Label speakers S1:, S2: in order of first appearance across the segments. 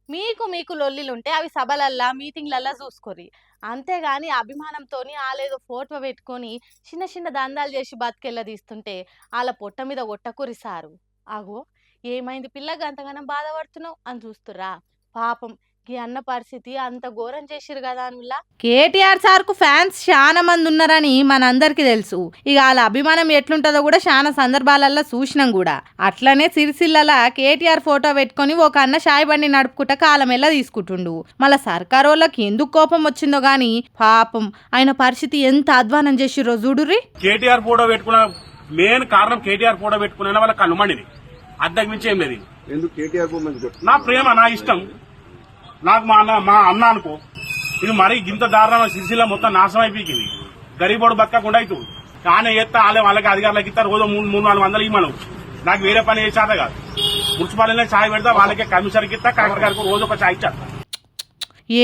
S1: మీకు మీకు లొల్లిలుంటే అవి సభలల్లా, మీటింగ్‌లల్లా జూసుకోర్రి. అంతేగాని అభిమానంతోని ఆళ్ళేదో ఫోటో పెట్టుకొని చిన్న చిన్న దందాలు జేసి బతుకెళ్ళదీస్తుంటే ఆళ్ళ పొట్ట మీద కొట్టకుర్రి సారు. అగో! ఏమైంది పిల్ల గంతగనం బాధపడుతున్నావు అని చూస్తుర్రా? పాపం గీ అన్న పరిస్థితి అంత ఘోరం చేసిర్రు గదా అనుల్లా. కేటీఆర్ సార్‌కు ఫ్యాన్స్ శానా మంది ఉన్నారని మనందరికీ తెలుసు. ఇక ఆళ్ళ అభిమానం ఎట్లుంటదో కూడా శానా సందర్భాలల్లో చూసినాం కూడా. అట్లనే సిరిసిల్లల కేటీఆర్ ఫోటో పెట్టుకొని ఒక అన్న షాయి బండి నడుపుకుంటా కాలమెల్ల తీసుకుంటుండు. మళ్ళా సర్కారోళ్ళకి ఎందుకు కోపం వచ్చిందో గాని పాపం ఆయన పరిస్థితి ఎంత అధ్వానం చేసిర్రో చూడుర్రి.
S2: కేటీఆర్ ఫోటో పెట్టుకున్న మెయిన్ కారణం కేటీఆర్ ఫోటో పెట్టుకున్న వాళ్ళ కనుమండిది. అద్దకు మించి ఏం లేదు.
S3: ఎందుకు కేటీఆర్
S2: నా ప్రేమ, నా ఇష్టం, నాకు మా అన్న అనుకో. ఇది మరి ఇంత దారుణమైన సిరిసిల్ల మొత్తం నాశనం అయిపోయింది. గరీబోడు బతకకుండా అవుతుంది. కానీ ఎత్తా వాళ్ళకి అధికారులకు ఇస్తారు. రోజు 300-400 ఇవ్వను. నాకు వేరే పని చేసేదా కాదు. మున్సిపాలిటీలో ఛాయ్ పెడతా, వాళ్ళకే కమిషనర్కి ఇస్తా, కలెక్టర్ గారికి రోజు ఒక ఛాయ్ ఇచ్చేస్తా.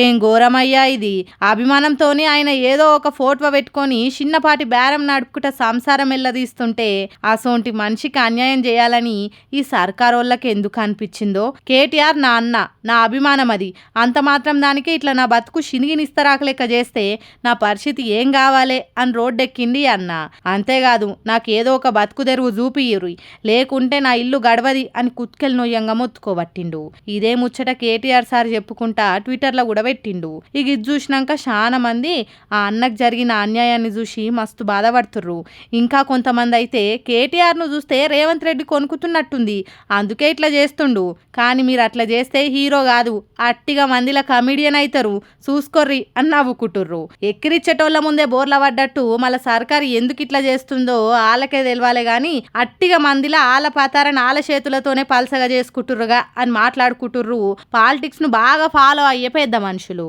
S1: ఏం ఘోరమయ్యా ఇది. అభిమానంతోని ఆయన ఏదో ఒక ఫోటో పెట్టుకొని చిన్నపాటి బేరం నడుపుకుంట సంసారం ఎల్లదీస్తుంటే అసోంటి మనిషికి అన్యాయం చేయాలని ఈ సర్కారోళ్ళకి ఎందుకు అనిపించిందో. కేటీఆర్ నా అన్న, నా అభిమానం అది. అంత మాత్రం దానికి ఇట్లా నా బతుకు శినిగినిస్తరాక లెక్క చేస్తే నా పరిస్థితి ఏం కావాలే అని రోడ్డెక్కింది అన్న. అంతేకాదు నాకు ఏదో ఒక బతుకు తెరువు చూపియ్యుర్రి, లేకుంటే నా ఇల్లు గడవది అని కుత్కెలు నొయ్యంగా మొత్తుకోబట్టిండు. ఇదే ముచ్చట కేటీఆర్ సార్ చెప్పుకుంటా ట్విట్టర్లో కూడా పెట్టిండు. ఇక ఇది చూసినాక చాలా మంది ఆ అన్నకు జరిగిన అన్యాయాన్ని చూసి మస్తు బాధపడుతుర్రు. ఇంకా కొంతమంది అయితే కేటీఆర్ ను చూస్తే రేవంత్ రెడ్డి కొనుక్కుతున్నట్టుంది, అందుకే ఇట్లా చేస్తుండు. కానీ మీరు అట్లా చేస్తే హీరో కాదు, అట్టిగా మందిల కమిడియన్ అవుతారు, చూసుకోర్రి అని నవ్వుకుంటుర్రు. ఎక్కిరిచ్చేటోళ్ళ ముందే బోర్ల పడ్డట్టు మళ్ళీ సర్కారు ఎందుకు ఇట్లా చేస్తుందో వాళ్ళకే తెలవాలే గాని అట్టిగా మందిలా ఆల పాతారని ఆల చేతులతోనే పలసగా చేసుకుంటుర్రుగా అని మాట్లాడుకుంటుర్రు. పాలిటిక్స్ ను బాగా ఫాలో అయ్యే పెద్ద మనుషులు.